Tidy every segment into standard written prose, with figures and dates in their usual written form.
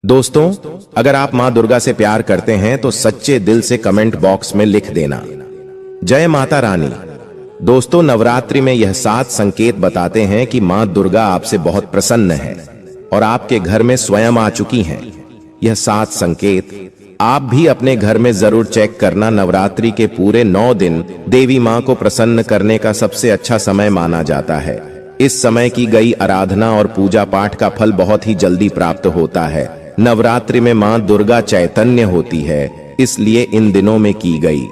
दोस्तों, अगर आप मां दुर्गा से प्यार करते हैं तो सच्चे दिल से कमेंट बॉक्स में लिख देना जय माता रानी। दोस्तों, नवरात्रि में यह 7 संकेत बताते हैं कि मां दुर्गा आपसे बहुत प्रसन्न है और आपके घर में स्वयं आ चुकी हैं। यह 7 संकेत आप भी अपने घर में जरूर चेक करना। नवरात्रि के पूरे 9 दिन देवी मां को प्रसन्न करने का सबसे अच्छा समय माना जाता है। इस समय की गई आराधना और पूजा पाठ का फल बहुत ही जल्दी प्राप्त होता है। नवरात्रि में मां दुर्गा चैतन्य होती है, इसलिए इन दिनों में की गई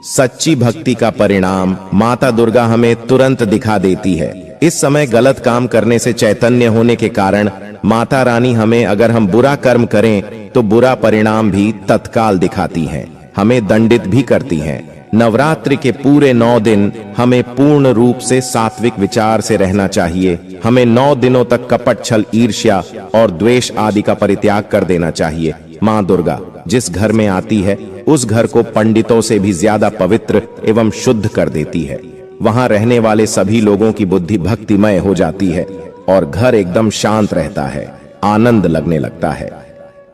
सच्ची भक्ति का परिणाम माता दुर्गा हमें तुरंत दिखा देती है। इस समय गलत काम करने से चैतन्य होने के कारण माता रानी हमें, अगर हम बुरा कर्म करें तो बुरा परिणाम भी तत्काल दिखाती हैं, हमें दंडित भी करती हैं। नवरात्रि के पूरे 9 दिन हमें पूर्ण रूप से सात्विक विचार से रहना चाहिए। हमें 9 दिनों तक कपट, छल, ईर्ष्या और द्वेष आदि का परित्याग कर देना चाहिए। मां दुर्गा जिस घर में आती है उस घर को पंडितों से भी ज्यादा पवित्र एवं शुद्ध कर देती है। वहां रहने वाले सभी लोगों की बुद्धि भक्तिमय हो जाती है और घर एकदम शांत रहता है, आनंद लगने लगता है।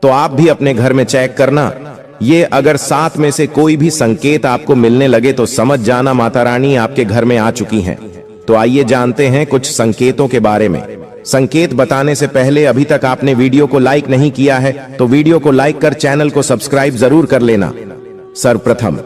तो आप भी अपने घर में चेक करना। ये अगर 7 में से कोई भी संकेत आपको मिलने लगे तो समझ जाना माता रानी आपके घर में आ चुकी हैं। तो आइए जानते हैं कुछ संकेतों के बारे में। संकेत बताने से पहले अभी तक आपने वीडियो को लाइक नहीं किया है तो वीडियो को लाइक कर चैनल को सब्सक्राइब जरूर कर लेना। सर्वप्रथम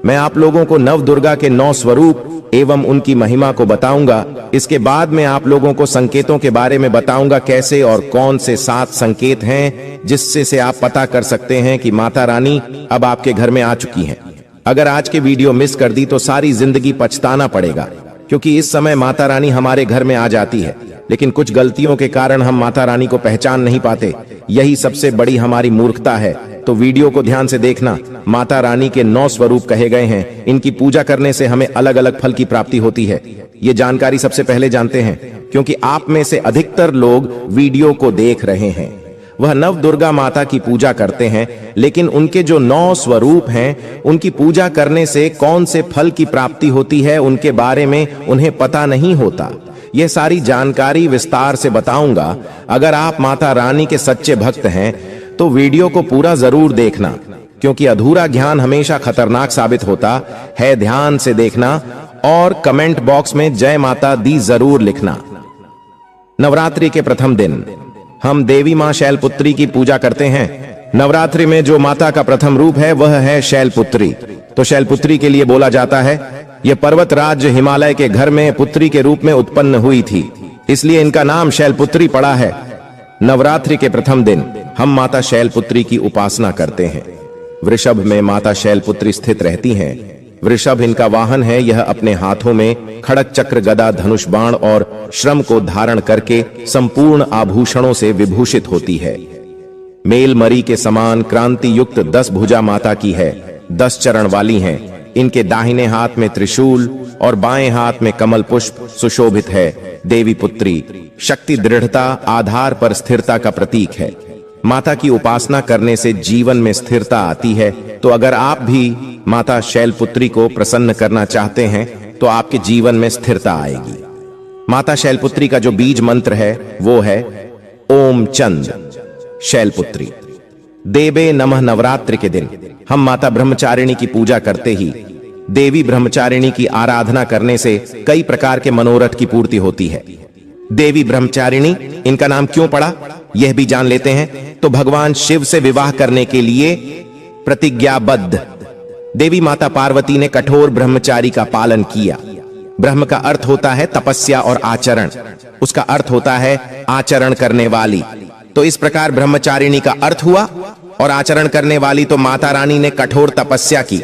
मैं आप लोगों को नव दुर्गा के 9 स्वरूप एवं उनकी महिमा को बताऊंगा। इसके बाद में आप लोगों को संकेतों के बारे में बताऊंगा, कैसे और कौन से 7 संकेत हैं जिससे से आप पता कर सकते हैं कि माता रानी अब आपके घर में आ चुकी हैं। अगर आज के वीडियो मिस कर दी तो सारी जिंदगी पछताना पड़ेगा, क्योंकि इस समय माता रानी हमारे घर में आ जाती है, लेकिन कुछ गलतियों के कारण हम माता रानी को पहचान नहीं पाते। यही सबसे बड़ी हमारी मूर्खता है। तो वीडियो को ध्यान से देखना। माता रानी के 9 स्वरूप कहे गए हैं। इनकी पूजा करने से हमें अलग अलग फल की प्राप्ति होती है। ये जानकारी सबसे पहले जानते हैं, क्योंकि आप में से अधिकतर लोग वीडियो को देख रहे हैं वह नव दुर्गा माता की पूजा करते हैं, लेकिन उनके जो 9 स्वरूप हैं उनकी पूजा करने से कौन से फल की प्राप्ति होती है उनके बारे में उन्हें पता नहीं होता। यह सारी जानकारी विस्तार से बताऊंगा। अगर आप माता रानी के सच्चे भक्त हैं तो वीडियो को पूरा जरूर देखना, क्योंकि अधूरा ज्ञान हमेशा खतरनाक साबित होता है। ध्यान से देखना और कमेंट बॉक्स में जय माता दी जरूर लिखना। नवरात्रि के प्रथम दिन हम देवी मां शैलपुत्री की पूजा करते हैं। नवरात्रि में जो माता का प्रथम रूप है वह है शैलपुत्री। तो शैलपुत्री के लिए बोला जाता है यह पर्वत राज्य हिमालय के घर में पुत्री के रूप में उत्पन्न हुई थी, इसलिए इनका नाम शैलपुत्री पड़ा है। नवरात्रि के प्रथम दिन हम माता शैलपुत्री की उपासना करते हैं। वृषभ में माता शैलपुत्री स्थित रहती हैं। वृषभ इनका वाहन है। यह अपने हाथों में खड़ग, चक्र, गदा, धनुष, बाण और श्रम को धारण करके संपूर्ण आभूषणों से विभूषित होती है। मेल मरी के समान क्रांति युक्त 10 भुजा माता की है। 10 चरण वाली हैं। इनके दाहिने हाथ में त्रिशूल और बाएं हाथ में कमल पुष्प सुशोभित है। देवी पुत्री शक्ति, दृढ़ता, आधार पर स्थिरता का प्रतीक है। माता की उपासना करने से जीवन में स्थिरता आती है। तो अगर आप भी माता शैलपुत्री को प्रसन्न करना चाहते हैं तो आपके जीवन में स्थिरता आएगी। माता शैलपुत्री का जो बीज मंत्र है वो है ओम चंद शैलपुत्री देवे नमः। नवरात्रि के दिन हम माता ब्रह्मचारिणी की पूजा करते ही देवी ब्रह्मचारिणी की आराधना करने से कई प्रकार के मनोरथ की पूर्ति होती है। देवी ब्रह्मचारिणी इनका नाम क्यों पड़ा यह भी जान लेते हैं। तो भगवान शिव से विवाह करने के लिए प्रतिज्ञाबद्ध देवी माता पार्वती ने कठोर ब्रह्मचारी का पालन किया। ब्रह्म का अर्थ होता है तपस्या और आचरण, उसका अर्थ होता है आचरण करने वाली। तो इस प्रकार ब्रह्मचारिणी का अर्थ हुआ और आचरण करने वाली। तो माता रानी ने कठोर तपस्या की।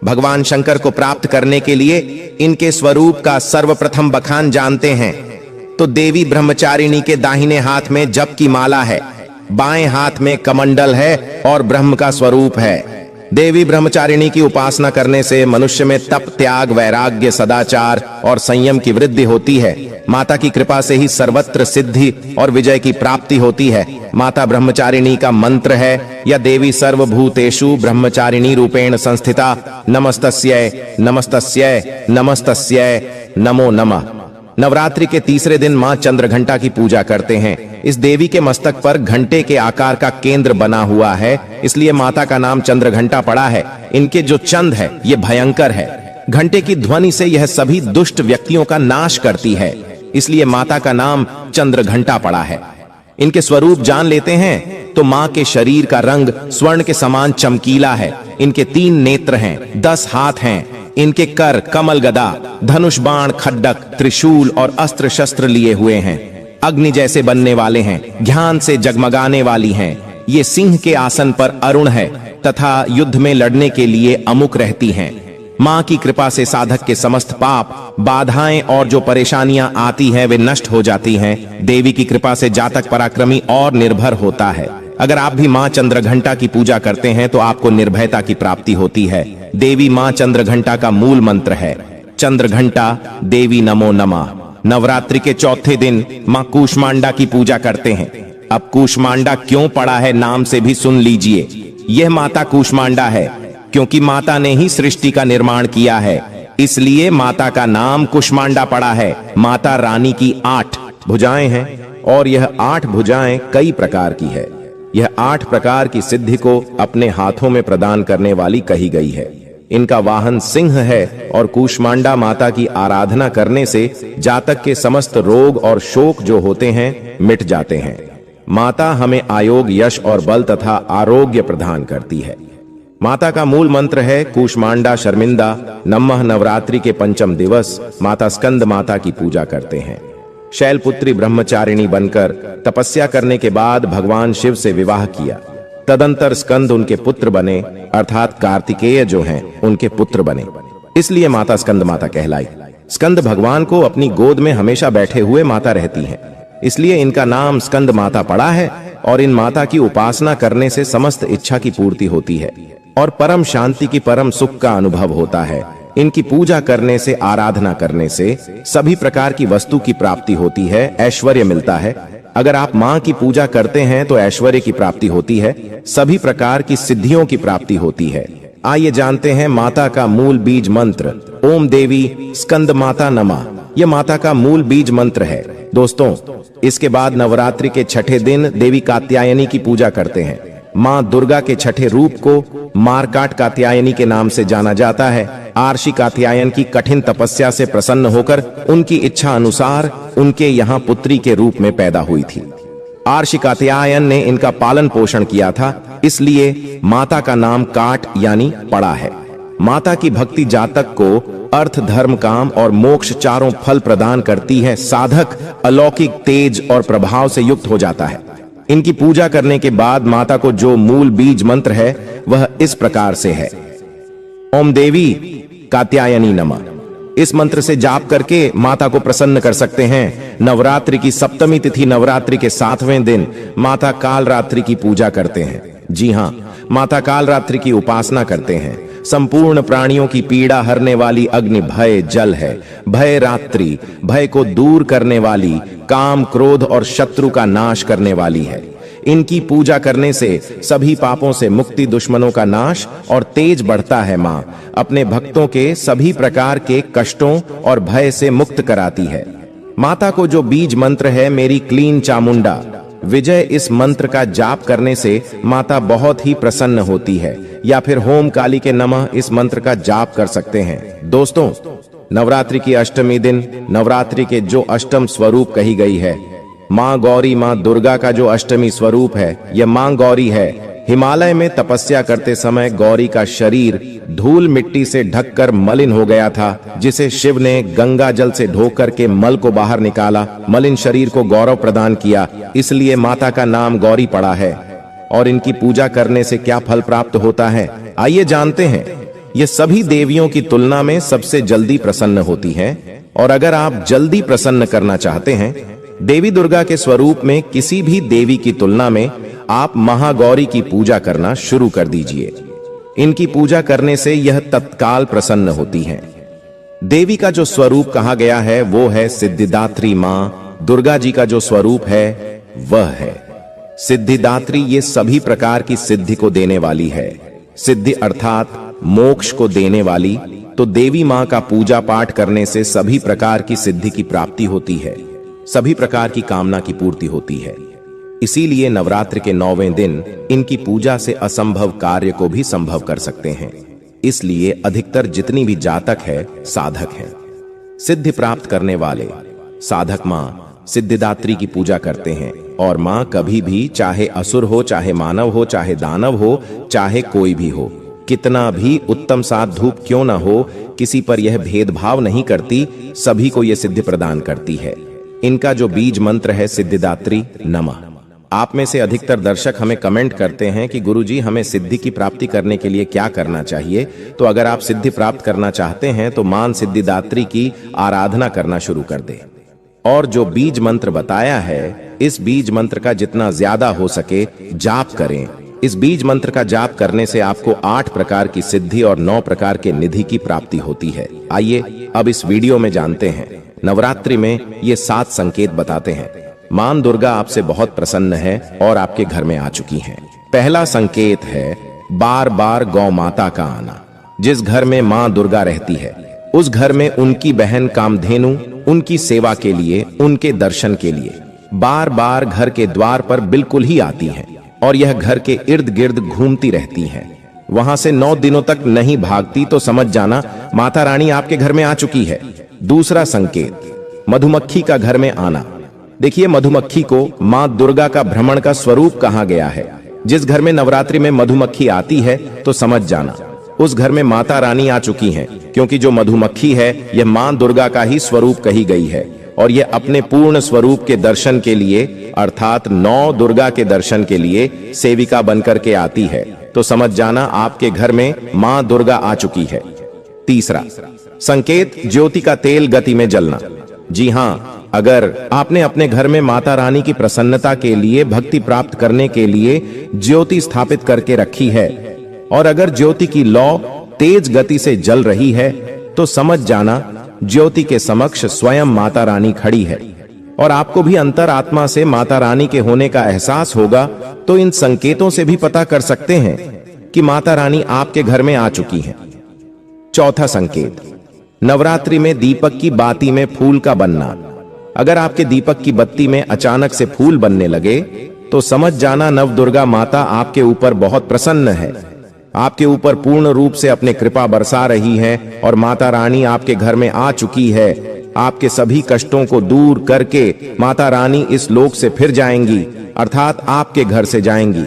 भगवान शंकर को प्राप्त करने के लिए इनके स्वरूप का सर्वप्रथम बखान जानते हैं। तो देवी ब्रह्मचारिणी के दाहिने हाथ में जप की माला है, बाएं हाथ में कमंडल है और ब्रह्म का स्वरूप है। देवी ब्रह्मचारिणी की उपासना करने से मनुष्य में तप, त्याग, वैराग्य, सदाचार और संयम की वृद्धि होती है। माता की कृपा से ही सर्वत्र सिद्धि और विजय की प्राप्ति होती है। माता ब्रह्मचारिणी का मंत्र है या देवी सर्वभूतेषु ब्रह्मचारिणी रूपेण संस्थिता नमस्तस्यै नमस्तस्यै नमस्तस्यै नमो नमः। नवरात्रि के तीसरे दिन मां चंद्रघंटा की पूजा करते हैं। इस देवी के मस्तक पर घंटे के आकार का केंद्र बना हुआ है, इसलिए माता का नाम चंद्रघंटा पड़ा है। इनके जो चंद है ये भयंकर है। घंटे की ध्वनि से यह सभी दुष्ट व्यक्तियों का नाश करती है, इसलिए माता का नाम चंद्रघंटा पड़ा है। इनके स्वरूप जान लेते हैं तो मां के शरीर का रंग स्वर्ण के समान चमकीला है। इनके 3 नेत्र हैं, 10 हाथ हैं। इनके कर कमल गदा, धनुष बाण, खड्डक, त्रिशूल और अस्त्र शस्त्र लिए हुए हैं। अग्नि जैसे बनने वाले हैं, ज्ञान से जगमगाने वाली हैं। ये सिंह के आसन पर अरुण है तथा युद्ध में लड़ने के लिए अमुक रहती हैं। मां की कृपा से साधक के समस्त पाप, बाधाएं और जो परेशानियां आती हैं वे नष्ट हो जाती हैं। देवी की कृपा से जातक पराक्रमी और निर्भर होता है। अगर आप भी मां चंद्रघंटा की पूजा करते हैं तो आपको निर्भयता की प्राप्ति होती है। देवी मां चंद्रघंटा का मूल मंत्र है, चंद्रघंटा देवी नमो नमः। नवरात्रि के चौथे दिन मां कूष्मांडा की पूजा करते हैं। अब कूष्मांडा क्यों पड़ा है, नाम से भी सुन लीजिए। यह माता कूष्मांडा है क्योंकि माता ने ही सृष्टि का निर्माण किया है, इसलिए माता का नाम कूष्मांडा पड़ा है। माता रानी की 8 भुजाएं हैं और यह 8 भुजाएं कई प्रकार की है। यह 8 प्रकार की सिद्धि को अपने हाथों में प्रदान करने वाली कही गई है। इनका वाहन सिंह है और कूष्मांडा माता की आराधना करने से जातक के समस्त रोग और शोक जो होते हैं मिट जाते हैं। माता हमें आयोग, यश और बल तथा आरोग्य प्रदान करती है। माता का मूल मंत्र है कूष्मांडा शर्मिंदा नमः। नवरात्रि के पंचम दिवस माता स्कंद माता की पूजा करते हैं। शैलपुत्री ब्रह्मचारिणी बनकर तपस्या करने के बाद भगवान शिव से विवाह किया। तदंतर स्कंद उनके पुत्र बने, अर्थात कार्तिकेय जो हैं उनके पुत्र बने, इसलिए माता स्कंद माता कहलाई। स्कंद भगवान को अपनी गोद में हमेशा बैठे हुए माता रहती हैं, इसलिए इनका नाम स्कंद माता पड़ा है। और इन माता की उपासना करने से समस्त इच्छा की पूर्ति होती है और परम शांति की, परम सुख का अनुभव होता है। इनकी पूजा करने से, आराधना करने से सभी प्रकार की वस्तु की प्राप्ति होती है, ऐश्वर्य मिलता है। अगर आप मां की पूजा करते हैं तो ऐश्वर्य की प्राप्ति होती है, सभी प्रकार की सिद्धियों की प्राप्ति होती है। आइए जानते हैं माता का मूल बीज मंत्र। ओम देवी स्कंद माता नमः, यह माता का मूल बीज मंत्र है। दोस्तों, इसके बाद नवरात्रि के छठे दिन देवी कात्यायनी की पूजा करते हैं। मां दुर्गा के छठे रूप को मारकाट कात्यायनी के नाम से जाना जाता है। आर्षि कात्यायन की कठिन तपस्या से प्रसन्न होकर उनकी इच्छा अनुसार उनके यहाँ पुत्री के रूप में पैदा हुई थी। आर्षि कात्यायन ने इनका पालन पोषण किया था, इसलिए माता का नाम काट यानी पड़ा है। माता की भक्ति जातक को अर्थ, धर्म, काम और मोक्ष चारों फल प्रदान करती है। साधक अलौकिक तेज और प्रभाव से युक्त हो जाता है। इनकी पूजा करने के बाद माता को जो मूल बीज मंत्र है वह इस प्रकार से है, ओम देवी कात्यायनी नमः। इस मंत्र से जाप करके माता को प्रसन्न कर सकते हैं। नवरात्रि की सप्तमी तिथि, नवरात्रि के 7वें दिन माता कालरात्रि की पूजा करते हैं। जी हाँ, माता कालरात्रि की उपासना करते हैं। संपूर्ण प्राणियों की पीड़ा हरने वाली अग्नि भय जल है। भय रात्रि, भय को दूर करने वाली, काम, क्रोध और शत्रु का नाश करने वाली है। इनकी पूजा करने से सभी पापों से मुक्ति, दुश्मनों का नाश और तेज बढ़ता है। मां अपने भक्तों के सभी प्रकार के कष्टों और भय से मुक्त कराती है। माता को जो बीज मंत्र है मेरी क्लीन चामुंडा विजय, इस मंत्र का जाप करने से माता बहुत ही प्रसन्न होती है। या फिर होम काली के नमः इस मंत्र का जाप कर सकते हैं। दोस्तों, नवरात्रि की अष्टमी दिन नवरात्रि के जो अष्टम स्वरूप कही गई है, मां गौरी, मां दुर्गा का जो अष्टमी स्वरूप है यह मां गौरी है। हिमालय में तपस्या करते समय गौरी का शरीर धूल मिट्टी से ढककर मलिन हो गया था, जिसे शिव ने गंगा जल से धोकर के मल को बाहर निकाला, मलिन शरीर को गौरव प्रदान किया, इसलिए माता का नाम गौरी पड़ा है। और इनकी पूजा करने से क्या फल प्राप्त होता है, आइए जानते हैं। ये सभी देवियों की तुलना में सबसे जल्दी प्रसन्न होती हैं। और अगर आप जल्दी प्रसन्न करना चाहते हैं, देवी दुर्गा के स्वरूप में किसी भी देवी की तुलना में आप महागौरी की पूजा करना शुरू कर दीजिए। इनकी पूजा करने से यह तत्काल प्रसन्न होती हैं। देवी का जो स्वरूप कहा गया है वो है सिद्धिदात्री मां। दुर्गा जी का जो स्वरूप है वह है सिद्धिदात्री। ये सभी प्रकार की सिद्धि को देने वाली है। सिद्धि अर्थात मोक्ष को देने वाली, तो देवी मां का पूजा पाठ करने से सभी प्रकार की सिद्धि की प्राप्ति होती है, सभी प्रकार की कामना की पूर्ति होती है। इसीलिए नवरात्र के 9वें दिन इनकी पूजा से असंभव कार्य को भी संभव कर सकते हैं। इसलिए अधिकतर जितनी भी जातक है साधक हैं, सिद्धि प्राप्त करने वाले साधक मां सिद्धिदात्री की पूजा करते हैं। और मां कभी भी, चाहे असुर हो, चाहे मानव हो, चाहे दानव हो, चाहे कोई भी हो, कितना भी उत्तम साध धूप क्यों ना हो, किसी पर यह भेदभाव नहीं करती, सभी को यह सिद्धि प्रदान करती है। इनका जो बीज मंत्र है सिद्धिदात्री नमः। आप में से अधिकतर दर्शक हमें कमेंट करते हैं कि गुरुजी हमें सिद्धि की प्राप्ति करने के लिए क्या करना चाहिए। तो अगर आप सिद्धि प्राप्त करना चाहते हैं तो मां सिद्धिदात्री की आराधना करना शुरू कर दें। और जो बीज मंत्र बताया है, इस बीज मंत्र का जितना ज्यादा हो सके जाप करें। इस बीज मंत्र का जाप करने से आपको 8 प्रकार की सिद्धि और 9 प्रकार के निधि की प्राप्ति होती है। आइए अब इस वीडियो में जानते हैं। नवरात्रि में ये 7 संकेत बताते हैं। मां दुर्गा आपसे बहुत प्रसन्न है और आपके घर में आ चुकी हैं। पहला संकेत है बार बार गौ माता का आना। जिस घर में मां दुर्गा रहती है उस घर में उनकी बहन कामधेनु उनकी सेवा के लिए, उनके दर्शन के लिए बार बार घर के द्वार पर बिल्कुल ही आती हैं और यह घर के इर्द गिर्द घूमती रहती हैं। वहां से 9 दिनों तक नहीं भागती तो समझ जाना माता रानी आपके घर में आ चुकी है। दूसरा संकेत मधुमक्खी का घर में आना। देखिए, मधुमक्खी को मां दुर्गा का भ्रमण का स्वरूप कहा गया है। जिस घर में नवरात्रि में मधुमक्खी आती है तो समझ जाना उस घर में माता रानी आ चुकी हैं, क्योंकि जो मधुमक्खी है यह मां दुर्गा का ही स्वरूप कही गई है और यह अपने पूर्ण स्वरूप के दर्शन के लिए, अर्थात 9 दुर्गा के दर्शन के लिए सेविका बनकर के आती है। तो समझ जाना आपके घर में मां दुर्गा आ चुकी है। तीसरा संकेत ज्योति का तेल गति में जलना। जी हां, अगर आपने अपने घर में माता रानी की प्रसन्नता के लिए, भक्ति प्राप्त करने के लिए ज्योति स्थापित करके रखी है और अगर ज्योति की लौ तेज गति से जल रही है तो समझ जाना ज्योति के समक्ष स्वयं माता रानी खड़ी है और आपको भी अंतर आत्मा से माता रानी के होने का एहसास होगा। तो इन संकेतों से भी पता कर सकते हैं कि माता रानी आपके घर में आ चुकी हैं। चौथा संकेत नवरात्रि में दीपक की बाती में फूल का बनना। अगर आपके दीपक की बत्ती में अचानक से फूल बनने लगे तो समझ जाना नवदुर्गा माता आपके ऊपर बहुत प्रसन्न है, आपके ऊपर पूर्ण रूप से अपने कृपा बरसा रही है और माता रानी आपके घर में आ चुकी है। आपके सभी कष्टों को दूर करके माता रानी इस लोक से फिर जाएंगी, अर्थात आपके घर से जाएंगी।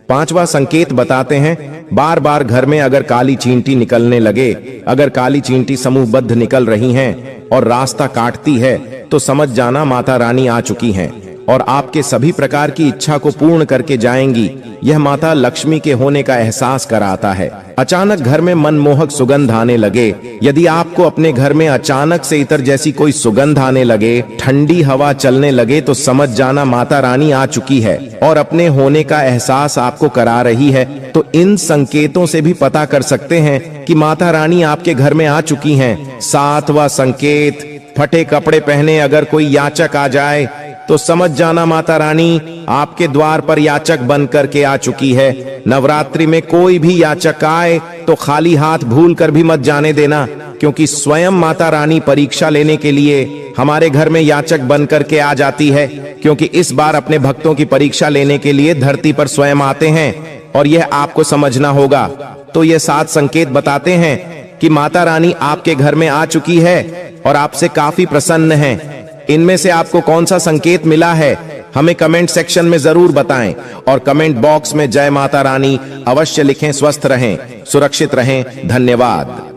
पांचवा संकेत बताते हैं बार बार घर में अगर काली चींटी निकलने लगे, अगर काली चींटी समूहबद्ध निकल रही हैं और रास्ता काटती है तो समझ जाना माता रानी आ चुकी हैं और आपके सभी प्रकार की इच्छा को पूर्ण करके जाएंगी। यह माता लक्ष्मी के होने का एहसास कराता है। अचानक घर में मनमोहक सुगंध आने लगे। यदि आपको अपने घर में अचानक से इतर जैसी कोई सुगंध आने लगे, ठंडी हवा चलने लगे तो समझ जाना माता रानी आ चुकी है और अपने होने का एहसास आपको करा रही है। तो इन संकेतों से भी पता कर सकते हैं कि माता रानी आपके घर में आ चुकी हैं। 7वां संकेत फटे कपड़े पहने अगर कोई याचक आ जाए तो समझ जाना माता रानी आपके द्वार पर याचक बन करके आ चुकी है। नवरात्रि में कोई भी याचक आए तो खाली हाथ भूल कर भी मत जाने देना, क्योंकि स्वयं माता रानी परीक्षा लेने के लिए हमारे घर में याचक बन करके आ जाती है, क्योंकि इस बार अपने भक्तों की परीक्षा लेने के लिए धरती पर स्वयं आते हैं और यह आपको समझना होगा। तो ये 7 संकेत बताते हैं कि माता रानी आपके घर में आ चुकी है और आपसे काफी प्रसन्न है। इनमें से आपको कौन सा संकेत मिला है हमें कमेंट सेक्शन में जरूर बताएं और कमेंट बॉक्स में जय माता रानी अवश्य लिखें। स्वस्थ रहें, सुरक्षित रहें। धन्यवाद।